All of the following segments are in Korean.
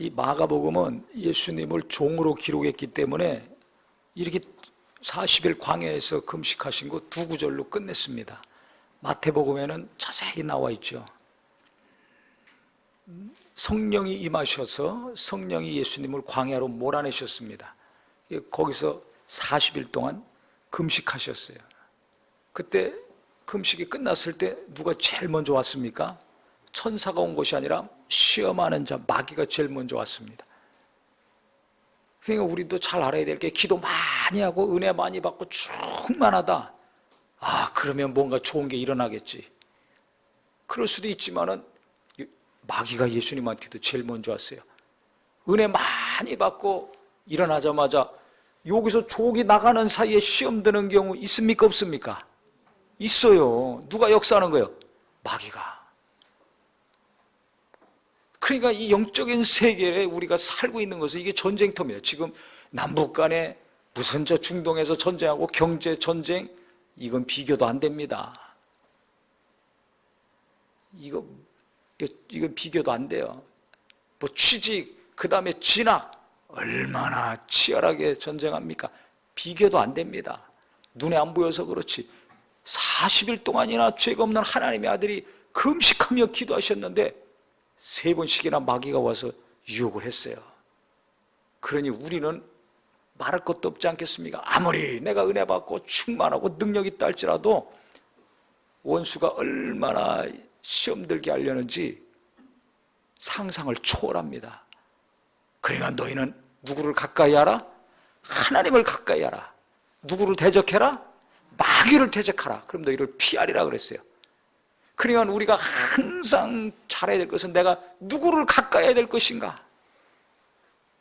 이 마가복음은 예수님을 종으로 기록했기 때문에 이렇게 40일 광야에서 금식하신 거 두 구절로 끝냈습니다. 마태복음에는 자세히 나와 있죠. 성령이 임하셔서 성령이 예수님을 광야로 몰아내셨습니다. 거기서 40일 동안 금식하셨어요. 그때 금식이 끝났을 때 누가 제일 먼저 왔습니까? 천사가 온 것이 아니라 시험하는 자, 마귀가 제일 먼저 왔습니다. 그러니까 우리도 잘 알아야 될 게, 기도 많이 하고 은혜 많이 받고 충만하다, 그러면 뭔가 좋은 게 일어나겠지. 그럴 수도 있지만은 마귀가 예수님한테도 제일 먼저 왔어요. 은혜 많이 받고 일어나자마자 여기서 족이 나가는 사이에 시험 드는 경우 있습니까, 없습니까? 있어요. 누가 역사하는 거예요? 마귀가. 그러니까 이 영적인 세계에 우리가 살고 있는 것은 이게 전쟁터입니다. 지금 남북 간에 무슨 중동에서 전쟁하고 경제 전쟁, 이건 비교도 안 됩니다. 이건 비교도 안 돼요. 뭐 취직, 그 다음에 진학, 얼마나 치열하게 전쟁합니까? 비교도 안 됩니다. 눈에 안 보여서 그렇지 40일 동안이나 죄가 없는 하나님의 아들이 금식하며 기도하셨는데 3번씩이나 마귀가 와서 유혹을 했어요. 그러니 우리는 말할 것도 없지 않겠습니까? 아무리 내가 은혜 받고 충만하고 능력이 있다 할지라도 원수가 얼마나 시험 들게 하려는지 상상을 초월합니다. 그러니까 너희는 누구를 가까이 하라? 하나님을 가까이 하라. 누구를 대적해라? 마귀를 대적하라. 그럼 너희를 피하리라 그랬어요. 그러니까 우리가 항상 잘해야 될 것은 내가 누구를 가까이 해야 될 것인가?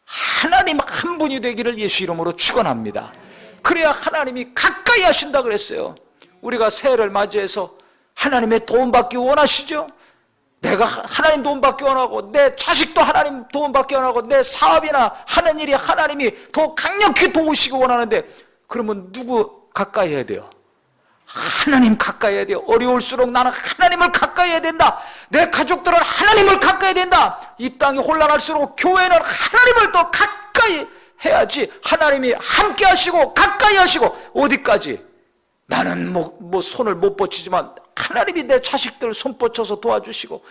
하나님 한 분이 되기를 예수 이름으로 축원합니다. 그래야 하나님이 가까이 하신다 그랬어요. 우리가 새해를 맞이해서 하나님의 도움받기 원하시죠? 내가 하나님 도움받기 원하고 내 자식도 하나님 도움받기 원하고 내 사업이나 하는 일이 하나님이 더 강력히 도우시기 원하는데, 그러면 누구 가까이 해야 돼요? 하나님 가까이 해야 돼요. 어려울수록 나는 하나님을 가까이 해야 된다. 내 가족들은 하나님을 가까이 해야 된다. 이 땅이 혼란할수록 교회는 하나님을 더 가까이 해야지. 하나님이 함께 하시고 가까이 하시고, 어디까지? 나는 뭐 손을 못 뻗치지만 하나님이 내 자식들 손 뻗쳐서 도와주시고,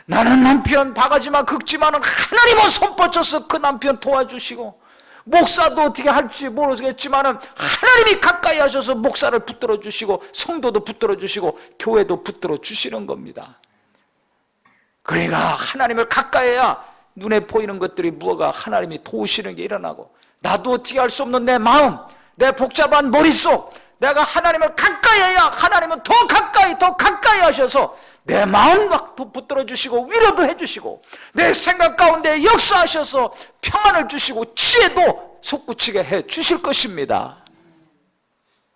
나는 남편 바가지만 긁지만은 하나님은 손 뻗쳐서 그 남편 도와주시고, 목사도 어떻게 할지 모르겠지만은 하나님이 가까이 하셔서 목사를 붙들어 주시고 성도도 붙들어 주시고 교회도 붙들어 주시는 겁니다. 그러니까 하나님을 가까이 해야 눈에 보이는 것들이 무엇가 하나님이 도우시는 게 일어나고, 나도 어떻게 할 수 없는 내 마음, 내 복잡한 머릿속, 내가 하나님을 가까이 해야 하나님은 더 가까이 하셔서 내 마음 막 붙들어 주시고 위로도 해주시고 내 생각 가운데 역사하셔서 평안을 주시고 지혜도 솟구치게 해 주실 것입니다.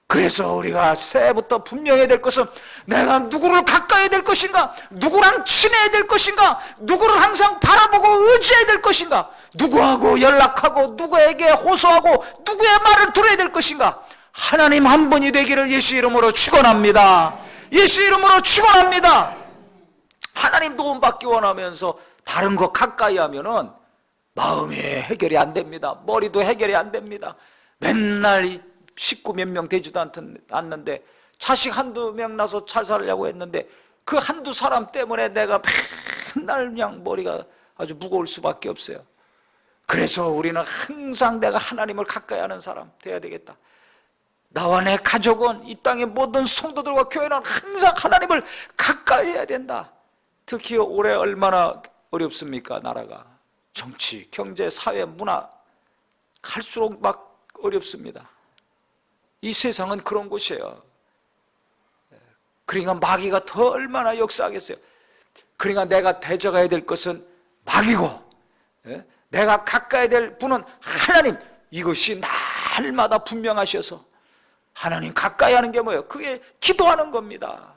그래서 우리가 새해부터 분명해야 될 것은, 내가 누구를 가까이 해야 될 것인가? 누구랑 친해야 될 것인가? 누구를 항상 바라보고 의지해야 될 것인가? 누구하고 연락하고 누구에게 호소하고 누구의 말을 들어야 될 것인가? 하나님 한 분이 되기를 예수 이름으로 축원합니다. 예수 이름으로 축원합니다. 하나님 도움받기 원하면서 다른 거 가까이 하면은 마음이 해결이 안 됩니다. 머리도 해결이 안 됩니다. 맨날 식구 몇 명 되지도 않는데 자식 한두 명 나서 잘 살려고 했는데 그 한두 사람 때문에 내가 맨날 그냥 머리가 아주 무거울 수밖에 없어요. 그래서 우리는 항상 내가 하나님을 가까이 하는 사람 돼야 되겠다. 나와 내 가족은, 이 땅의 모든 성도들과 교회는 항상 하나님을 가까이 해야 된다. 특히 올해 얼마나 어렵습니까? 나라가 정치, 경제, 사회, 문화 갈수록 막 어렵습니다. 이 세상은 그런 곳이에요. 그러니까 마귀가 더 얼마나 역사하겠어요. 그러니까 내가 대적해야 될 것은 마귀고, 내가 가까이 될 분은 하나님, 이것이 날마다 분명하셔서 하나님 가까이 하는 게 뭐예요? 그게 기도하는 겁니다.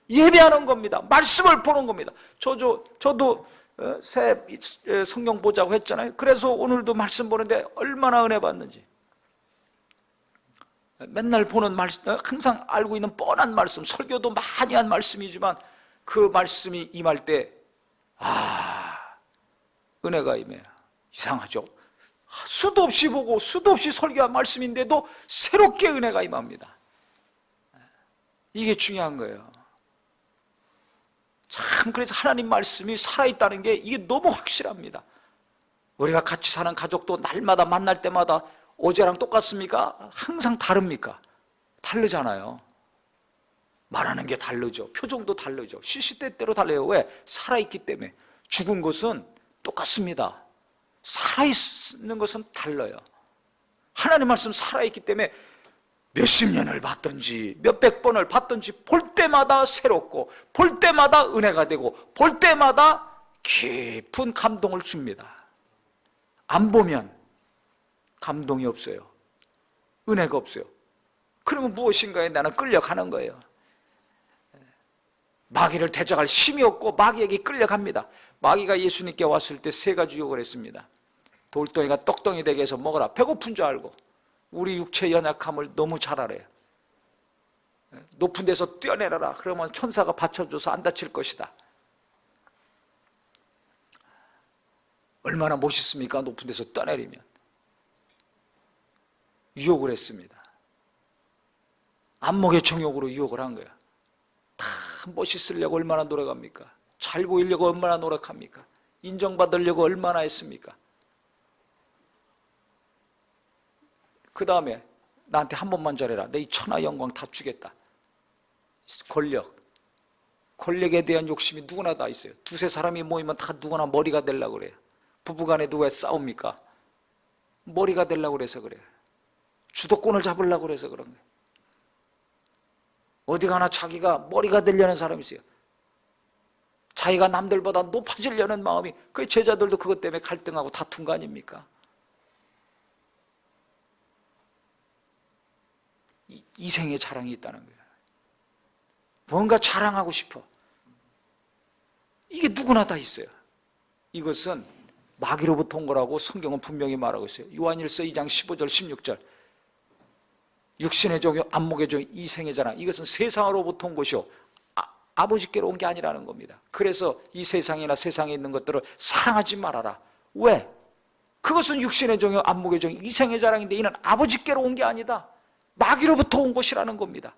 예배하는 겁니다. 말씀을 보는 겁니다. 저도 새 성경 보자고 했잖아요. 그래서 오늘도 말씀 보는데 얼마나 은혜 받는지. 맨날 보는 말씀, 항상 알고 있는 뻔한 말씀, 설교도 많이 한 말씀이지만 그 말씀이 임할 때 은혜가 임해요. 이상하죠? 수도 없이 보고 수도 없이 설교한 말씀인데도 새롭게 은혜가 임합니다. 이게 중요한 거예요. 참, 그래서 하나님 말씀이 살아있다는 게 이게 너무 확실합니다. 우리가 같이 사는 가족도 날마다 만날 때마다 어제랑 똑같습니까? 항상 다릅니까? 다르잖아요. 말하는 게 다르죠. 표정도 다르죠. 시시때때로 달라요. 왜? 살아있기 때문에. 죽은 것은 똑같습니다. 살아있는 것은 달라요. 하나님 말씀 살아있기 때문에 몇십 년을 봤든지 몇백 번을 봤든지 볼 때마다 새롭고 볼 때마다 은혜가 되고 볼 때마다 깊은 감동을 줍니다. 안 보면 감동이 없어요. 은혜가 없어요. 그러면 무엇인가에 나는 끌려가는 거예요. 마귀를 대적할 힘이 없고 마귀에게 끌려갑니다. 마귀가 예수님께 왔을 때 세 가지 유혹을 했습니다. 돌덩이가 떡덩이 되게 해서 먹어라. 배고픈 줄 알고. 우리 육체 연약함을 너무 잘 알아요. 높은 데서 뛰어내려라. 그러면 천사가 받쳐줘서 안 다칠 것이다. 얼마나 멋있습니까? 높은 데서 떠내리면. 유혹을 했습니다. 안목의 정욕으로 유혹을 한 거야. 다 멋있으려고 얼마나 노력합니까? 잘 보이려고 얼마나 노력합니까? 인정받으려고 얼마나 했습니까? 그 다음에 나한테 한 번만 잘해라. 내 이 천하 영광 다 주겠다. 권력에 대한 욕심이 누구나 다 있어요. 두세 사람이 모이면 다 누구나 머리가 되려고 그래요. 부부간에도 왜 싸웁니까? 머리가 되려고 그래서 그래요. 주도권을 잡으려고 그래서 그런 거예요. 어디 가나 자기가 머리가 되려는 사람이 있어요. 자기가 남들보다 높아지려는 마음이, 그 제자들도 그것 때문에 갈등하고 다툰 거 아닙니까? 이생의 자랑이 있다는 거예요. 뭔가 자랑하고 싶어. 이게 누구나 다 있어요. 이것은 마귀로부터 온 거라고 성경은 분명히 말하고 있어요. 요한일서 2장 15절 16절. 육신의 종교, 안목의 종교, 이생의 자랑. 이것은 세상으로부터 온 것이요 아버지께로 온 게 아니라는 겁니다. 그래서 이 세상이나 세상에 있는 것들을 사랑하지 말아라. 왜? 그것은 육신의 종교, 안목의 종교, 이생의 자랑인데 이는 아버지께로 온 게 아니다. 마귀로부터 온 것이라는 겁니다.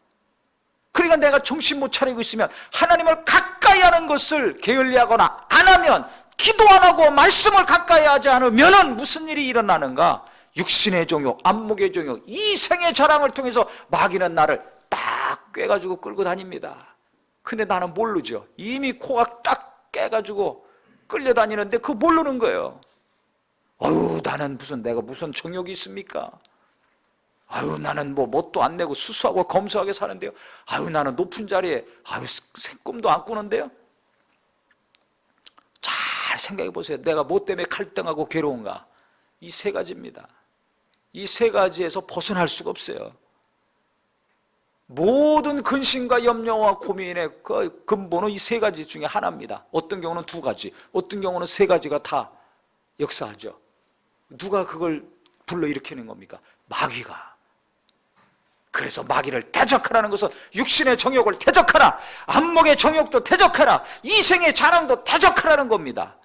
그러니까 내가 정신 못 차리고 있으면 하나님을 가까이 하는 것을 게을리하거나 안 하면, 기도 안 하고 말씀을 가까이 하지 않으면 무슨 일이 일어나는가? 육신의 종욕, 안목의 종욕, 이생의 자랑을 통해서 마귀는 나를 딱 꿰가지고 끌고 다닙니다. 근데 나는 모르죠. 이미 코가 딱 깨가지고 끌려다니는데 그거 모르는 거예요. 아유, 나는 내가 무슨 정욕이 있습니까? 아유, 나는 뭣도 안 내고 수수하고 검소하게 사는데요. 아유, 나는 높은 자리에 꿈도 안 꾸는데요. 잘 생각해 보세요. 내가 뭐 때문에 갈등하고 괴로운가? 이 세 가지입니다. 이 세 가지에서 벗어날 수가 없어요. 모든 근심과 염려와 고민의 그 근본은 이 세 가지 중에 하나입니다. 어떤 경우는 두 가지, 어떤 경우는 세 가지가 다 역사하죠. 누가 그걸 불러일으키는 겁니까? 마귀가. 그래서 마귀를 대적하라는 것은 육신의 정욕을 대적하라, 안목의 정욕도 대적하라, 이생의 자랑도 대적하라는 겁니다.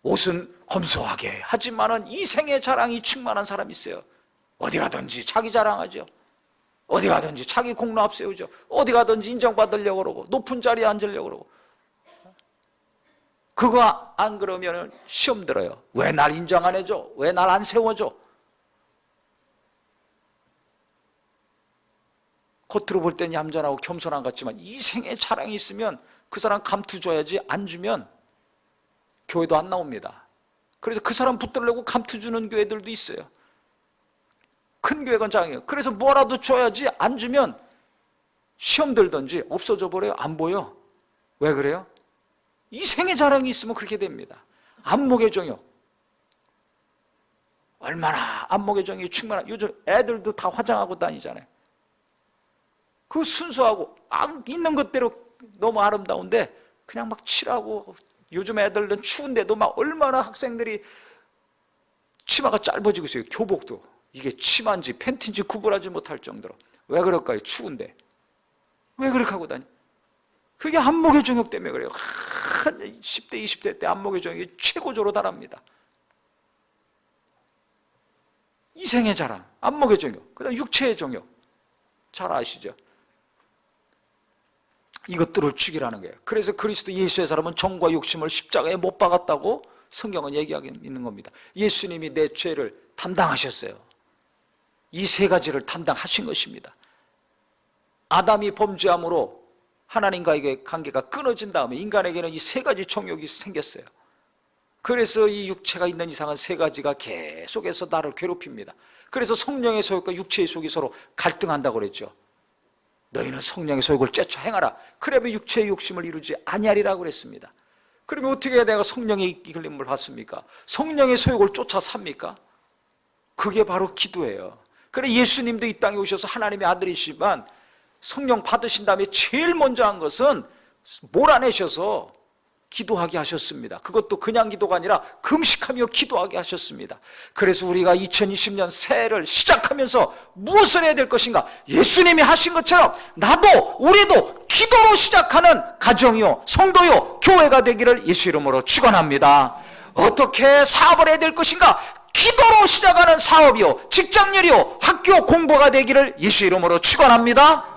옷은 검소하게 하지만은 이생의 자랑이 충만한 사람이 있어요. 어디 가든지 자기 자랑하죠. 어디 가든지 자기 공로 앞세우죠. 어디 가든지 인정받으려고 그러고 높은 자리에 앉으려고 그러고. 그거 안 그러면 시험 들어요. 왜 날 인정 안 해줘? 왜 날 안 세워줘? 겉으로 볼 땐 얌전하고 겸손한 것 같지만 이생의 자랑이 있으면 그 사람 감투 줘야지, 안 주면 교회도 안 나옵니다. 그래서 그 사람 붙들려고 감투 주는 교회들도 있어요. 큰 교회건 작은. 그래서 뭐라도 줘야지, 안 주면 시험 들든지 없어져 버려요. 안 보여. 왜 그래요? 이생의 자랑이 있으면 그렇게 됩니다. 안목의 정욕. 얼마나 안목의 정욕이 충만한, 요즘 애들도 다 화장하고 다니잖아요. 그 순수하고 있는 것대로 너무 아름다운데 그냥 막 칠하고, 요즘 애들은 추운데도 막 얼마나 학생들이 치마가 짧아지고 있어요. 교복도 이게 치마인지 팬티인지 구분하지 못할 정도로. 왜 그럴까요? 추운데 왜 그렇게 하고 다니? 그게 안목의 정욕 때문에 그래요. 10대, 20대 때 안목의 정욕이 최고조로 달합니다. 이생의 자랑, 안목의 정욕, 그 다음 육체의 정욕. 잘 아시죠? 이것들을 죽이라는 거예요. 그래서 그리스도 예수의 사람은 정과 욕심을 십자가에 못 박았다고 성경은 얘기하고 있는 겁니다. 예수님이 내 죄를 담당하셨어요. 이 세 가지를 담당하신 것입니다. 아담이 범죄함으로 하나님과의 관계가 끊어진 다음에 인간에게는 이 세 가지 정욕이 생겼어요. 그래서 이 육체가 있는 이상은 세 가지가 계속해서 나를 괴롭힙니다. 그래서 성령의 소욕과 육체의 소욕이 서로 갈등한다고 그랬죠. 너희는 성령의 소욕을 쫓아 행하라. 그러면 육체의 욕심을 이루지 아니하리라고 그랬습니다. 그러면 어떻게 해야 내가 성령의 이끌림을 받습니까? 성령의 소욕을 쫓아 삽니까? 그게 바로 기도예요. 그래 예수님도 이 땅에 오셔서 하나님의 아들이시지만 성령 받으신 다음에 제일 먼저 한 것은 몰아내셔서 기도하게 하셨습니다. 그것도 그냥 기도가 아니라 금식하며 기도하게 하셨습니다. 그래서 우리가 2020년 새해를 시작하면서 무엇을 해야 될 것인가? 예수님이 하신 것처럼 나도 우리도 기도로 시작하는 가정이요 성도요 교회가 되기를 예수 이름으로 축원합니다. 어떻게 사업을 해야 될 것인가? 기도로 시작하는 사업이요 직장일이요 학교 공부가 되기를 예수 이름으로 축원합니다.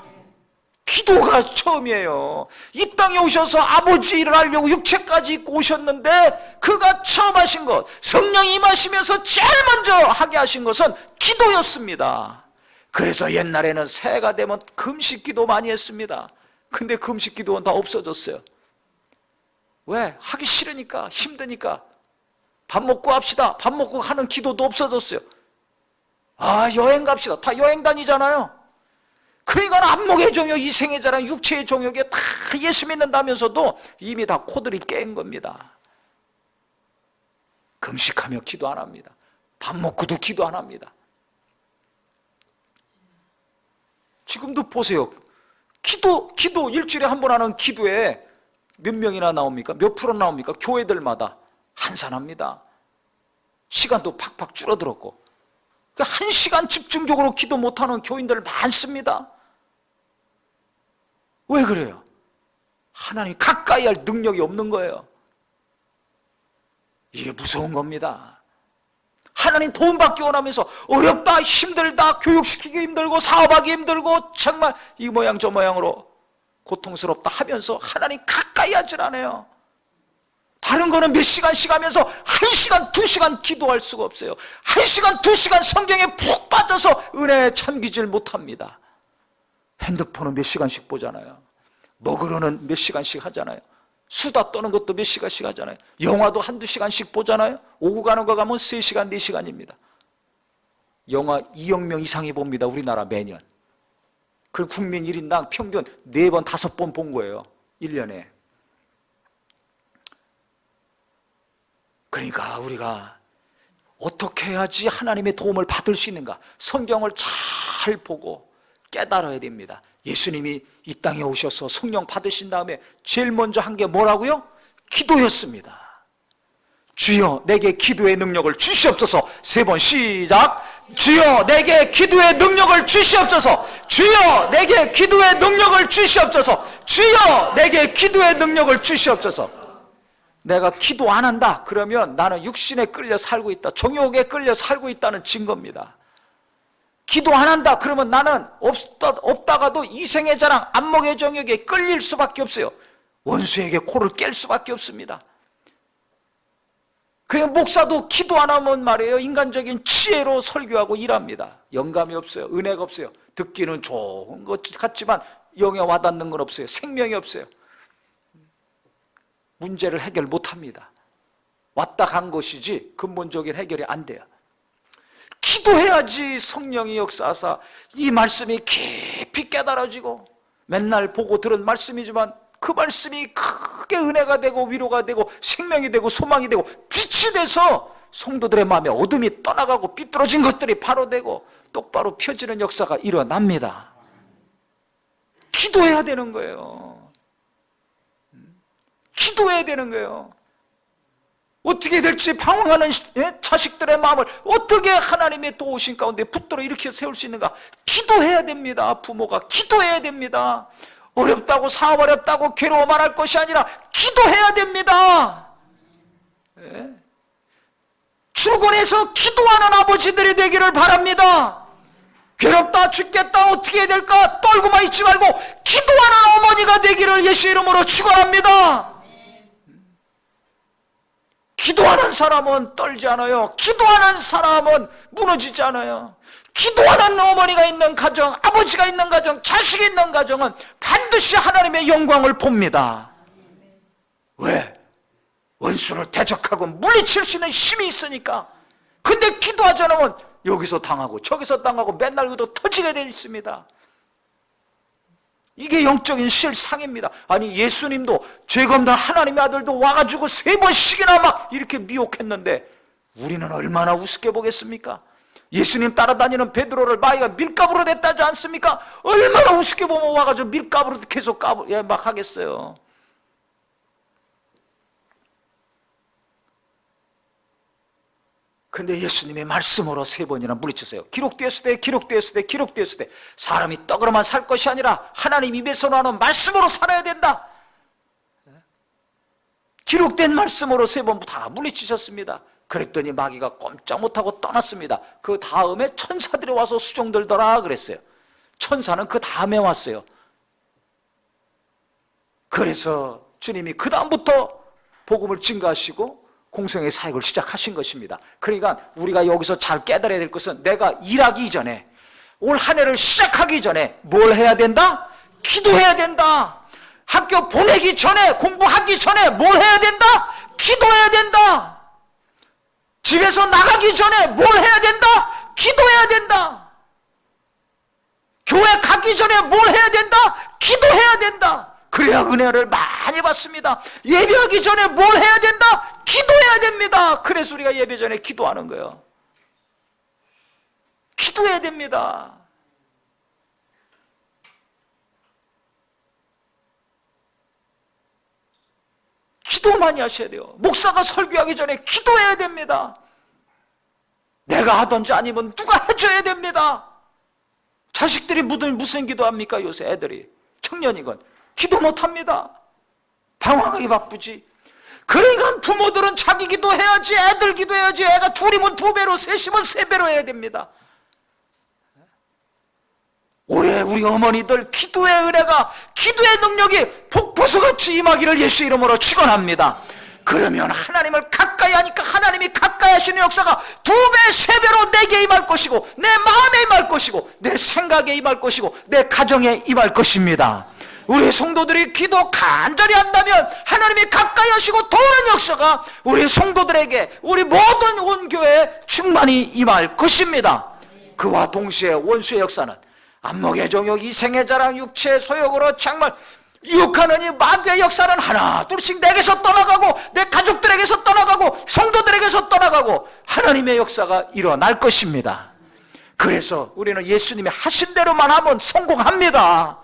기도가 처음이에요. 이 땅에 오셔서 아버지 일을 하려고 육체까지 입고 오셨는데 그가 처음 하신 것, 성령이 임하시면서 제일 먼저 하게 하신 것은 기도였습니다. 그래서 옛날에는 새해가 되면 금식 기도 많이 했습니다. 근데 금식 기도는 다 없어졌어요. 왜? 하기 싫으니까, 힘드니까. 밥 먹고 합시다. 밥 먹고 하는 기도도 없어졌어요. 아, 여행 갑시다. 다 여행 다니잖아요. 그러니까 안목의 정욕, 이생의 자랑, 육체의 정욕에 다 예수 믿는다면서도 이미 다 코들이 깬 겁니다. 금식하며 기도 안 합니다. 밥 먹고도 기도 안 합니다. 지금도 보세요. 기도 일주일에 한 번 하는 기도에 몇 명이나 나옵니까? 몇 프로 나옵니까? 교회들마다 한산합니다. 시간도 팍팍 줄어들었고 한 시간 집중적으로 기도 못하는 교인들 많습니다. 왜 그래요? 하나님 가까이 할 능력이 없는 거예요. 이게 무서운 겁니다. 하나님 도움받기 원하면서 어렵다, 힘들다, 교육시키기 힘들고 사업하기 힘들고 정말 이 모양 저 모양으로 고통스럽다 하면서 하나님 가까이 하질 않아요. 다른 거는 몇 시간씩 하면서 1시간, 2시간 기도할 수가 없어요. 1시간, 2시간 성경에 푹 빠져서 은혜에 참기질 못합니다. 핸드폰은 몇 시간씩 보잖아요. 먹으러는 몇 시간씩 하잖아요. 수다 떠는 것도 몇 시간씩 하잖아요. 영화도 한두 시간씩 보잖아요. 오고 가는 거 가면 3시간, 4시간입니다. 영화 2억 명 이상이 봅니다. 우리나라 매년. 그 국민 1인당 평균 4번, 5번 본 거예요. 1년에. 그러니까 우리가 어떻게 해야지 하나님의 도움을 받을 수 있는가? 성경을 잘 보고 깨달아야 됩니다. 예수님이 이 땅에 오셔서 성령 받으신 다음에 제일 먼저 한 게 뭐라고요? 기도였습니다. 주여 내게 기도의 능력을 주시옵소서. 3번 시작. 주여 내게 기도의 능력을 주시옵소서. 주여 내게 기도의 능력을 주시옵소서. 주여 내게 기도의 능력을 주시옵소서. 내가 기도 안 한다 그러면 나는 육신에 끌려 살고 있다, 정욕에 끌려 살고 있다는 증거입니다. 기도 안 한다 그러면 나는 없다가도 이생의 자랑, 안목의 정욕에 끌릴 수밖에 없어요. 원수에게 코를 깰 수밖에 없습니다. 그냥 목사도 기도 안 하면 말이에요, 인간적인 지혜로 설교하고 일합니다. 영감이 없어요. 은혜가 없어요. 듣기는 좋은 것 같지만 영에 와닿는 건 없어요. 생명이 없어요. 문제를 해결 못합니다. 왔다 간 것이지 근본적인 해결이 안 돼요. 기도해야지 성령이 역사하사 이 말씀이 깊이 깨달아지고, 맨날 보고 들은 말씀이지만 그 말씀이 크게 은혜가 되고 위로가 되고 생명이 되고 소망이 되고 빛이 돼서 성도들의 마음에 어둠이 떠나가고 삐뚤어진 것들이 바로 되고 똑바로 펴지는 역사가 일어납니다. 기도해야 되는 거예요. 기도해야 되는 거예요. 어떻게 될지 방황하는 자식들의 마음을 어떻게 하나님의 도우심 가운데 붙들어 일으켜 세울 수 있는가? 기도해야 됩니다. 부모가 기도해야 됩니다. 어렵다고, 사업 어렵다고 괴로워만 할 것이 아니라 기도해야 됩니다. 예? 출근해서 기도하는 아버지들이 되기를 바랍니다. 괴롭다, 죽겠다, 어떻게 해야 될까 떨고만 있지 말고 기도하는 어머니가 되기를 예수 이름으로 축원합니다. 기도하는 사람은 떨지 않아요. 기도하는 사람은 무너지지 않아요. 기도하는 어머니가 있는 가정, 아버지가 있는 가정, 자식이 있는 가정은 반드시 하나님의 영광을 봅니다. 왜? 원수를 대적하고 물리칠 수 있는 힘이 있으니까. 근데 기도하지 않으면 여기서 당하고 저기서 당하고 맨날 그도 터지게 되어 있습니다. 이게 영적인 실상입니다. 아니 예수님도 죄검단 하나님의 아들도 와가지고 3번씩이나 막 이렇게 미혹했는데 우리는 얼마나 우습게 보겠습니까? 예수님 따라다니는 베드로를 마귀가 밀가부로 냈다지 않습니까? 얼마나 우습게 보면 와가지고 밀가부로 계속 막 하겠어요. 근데 예수님의 말씀으로 3번이나 물리쳤어요. 기록되었을 때 사람이 떡으로만 살 것이 아니라 하나님 입에서 나오는 말씀으로 살아야 된다. 기록된 말씀으로 3번 다 물리치셨습니다. 그랬더니 마귀가 꼼짝 못하고 떠났습니다. 그 다음에 천사들이 와서 수종 들더라 그랬어요. 천사는 그 다음에 왔어요. 그래서 주님이 그 다음부터 복음을 증거하시고 공생의 사역을 시작하신 것입니다. 그러니까 우리가 여기서 잘 깨달아야 될 것은 내가 일하기 전에, 올 한 해를 시작하기 전에 뭘 해야 된다? 기도해야 된다. 학교 보내기 전에, 공부하기 전에 뭘 해야 된다? 기도해야 된다. 집에서 나가기 전에 뭘 해야 된다? 기도해야 된다. 교회 가기 전에 뭘 해야 된다? 기도해야 된다. 그래야 은혜를 많이 받습니다. 예배하기 전에 뭘 해야 된다? 기도해야 됩니다. 그래서 우리가 예배 전에 기도하는 거예요. 기도해야 됩니다. 기도 많이 하셔야 돼요. 목사가 설교하기 전에 기도해야 됩니다. 내가 하든지 아니면 누가 해줘야 됩니다. 자식들이 무슨 기도합니까? 요새 애들이, 청년이건 기도 못합니다. 방황하기 바쁘지. 그러니까 부모들은 자기 기도해야지, 애들 기도해야지. 애가 둘이면 2배로, 셋이면 3배로 해야 됩니다. 올해 우리 어머니들 기도의 은혜가, 기도의 능력이 폭포수같이 임하기를 예수 이름으로 축원합니다. 그러면 하나님을 가까이 하니까 하나님이 가까이 하시는 역사가 2배, 3배로 내게 임할 것이고, 내 마음에 임할 것이고, 내 생각에 임할 것이고, 내 가정에 임할 것입니다. 우리 성도들이 기도 간절히 한다면 하나님이 가까이 하시고 도우는 역사가 우리 성도들에게, 우리 모든 온 교회에 충만히 임할 것입니다. 그와 동시에 원수의 역사는 안목의 정욕, 이생의 자랑, 육체의 소욕으로 정말 유혹하는 이 마귀의 역사는 하나 둘씩 내게서 떠나가고, 내 가족들에게서 떠나가고, 성도들에게서 떠나가고 하나님의 역사가 일어날 것입니다. 그래서 우리는 예수님이 하신 대로만 하면 성공합니다.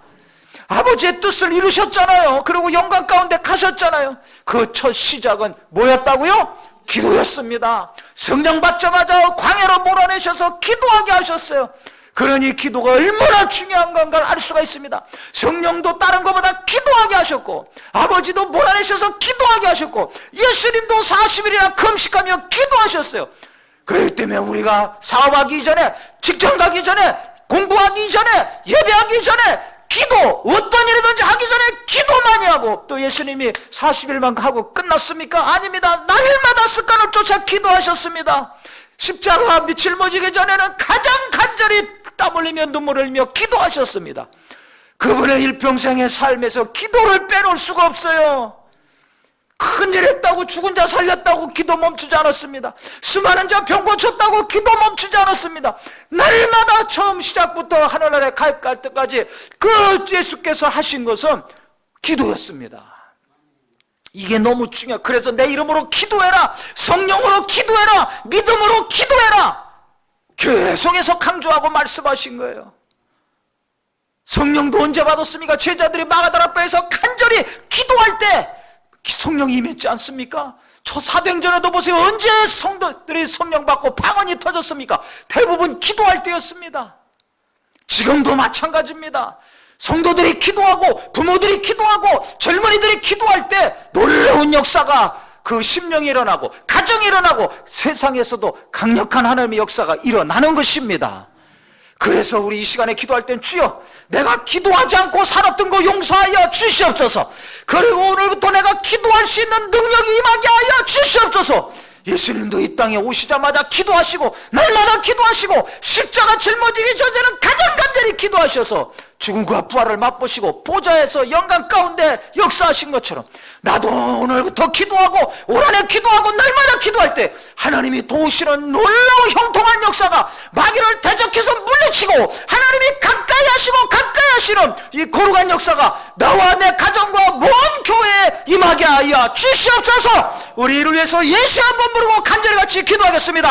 아버지의 뜻을 이루셨잖아요. 그리고 영광 가운데 가셨잖아요. 그 첫 시작은 뭐였다고요? 기도였습니다. 성령 받자마자 광야로 몰아내셔서 기도하게 하셨어요. 그러니 기도가 얼마나 중요한 건가를 알 수가 있습니다. 성령도 다른 것보다 기도하게 하셨고, 아버지도 몰아내셔서 기도하게 하셨고, 예수님도 40일이나 금식하며 기도하셨어요. 그렇기 때문에 우리가 사업하기 전에, 직장 가기 전에, 공부하기 전에, 예배하기 전에, 기도, 어떤 일이든지 하기 전에 기도 많이 하고, 또 예수님이 40일만 하고 끝났습니까? 아닙니다. 날마다 습관을 쫓아 기도하셨습니다. 십자가 밑을 짊어지기 전에는 가장 간절히 땀 흘리며 눈물을 흘리며 기도하셨습니다. 그분의 일평생의 삶에서 기도를 빼놓을 수가 없어요. 큰일 했다고, 죽은 자 살렸다고 기도 멈추지 않았습니다. 수많은 자 병 고쳤다고 기도 멈추지 않았습니다. 날마다 처음 시작부터 하늘나라에 갈 때까지 그 예수께서 하신 것은 기도였습니다. 이게 너무 중요해요. 그래서 내 이름으로 기도해라, 성령으로 기도해라, 믿음으로 기도해라, 계속해서 강조하고 말씀하신 거예요. 성령도 언제 받았습니까? 제자들이 마가다라바에서 간절히 기도할 때 성령이 임했지 않습니까? 저 사도행전에도 보세요. 언제 성도들이 성령 받고 방언이 터졌습니까? 대부분 기도할 때였습니다. 지금도 마찬가지입니다. 성도들이 기도하고 부모들이 기도하고 젊은이들이 기도할 때 놀라운 역사가 그 심령이 일어나고 가정이 일어나고 세상에서도 강력한 하나님의 역사가 일어나는 것입니다. 그래서 우리 이 시간에 기도할 땐 주여 내가 기도하지 않고 살았던 거 용서하여 주시옵소서. 그리고 오늘부터 내가 기도할 수 있는 능력이 임하게 하여 주시옵소서. 예수님도 이 땅에 오시자마자 기도하시고 날마다 기도하시고 십자가 짊어지기 전에는 가장 간절히 기도하셔서 죽음과 부활을 맛보시고 보좌에서 영광 가운데 역사하신 것처럼 나도 오늘부터 기도하고 올 한해 기도하고 날마다 기도할 때 하나님이 도우시는 놀라운 형통한 역사가 마귀를 대적해서 물리치고 하나님이 가까이 하시는 이 거룩한 역사가 나와 내 가정과 모든 교회에 임하게 하여 주시옵소서. 우리 이를 위해서 예수 한번 부르고 간절히 같이 기도하겠습니다.